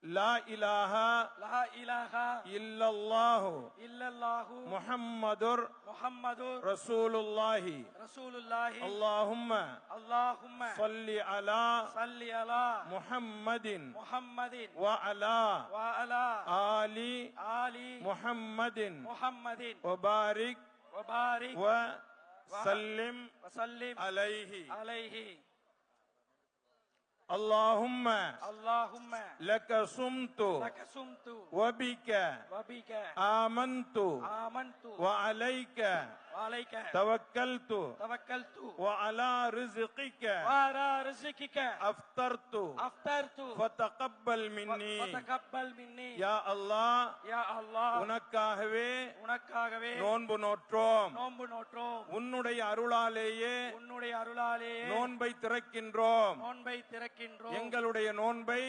லா இலாஹா இல்லல்லாஹு முஹம்மதுர் ரசூலுல்லாஹி அல்லாஹும்ம ஸல்லி அலா முஹம்மதின் வ அலா ஆலி முஹம்மதின் வ பாரிக் வ சல்லிம் அலைஹி اللهم لك صمت وبك آمنت وعليك توكلت وعلى رزقك أفطرت فتقبل مني يا الله உனக்காகவே நோன்பு நோற்றோம் உன்னுடைய அருளாலேயே நோன்பை திறக்கின்றோம் எங்களுடைய நோன்பை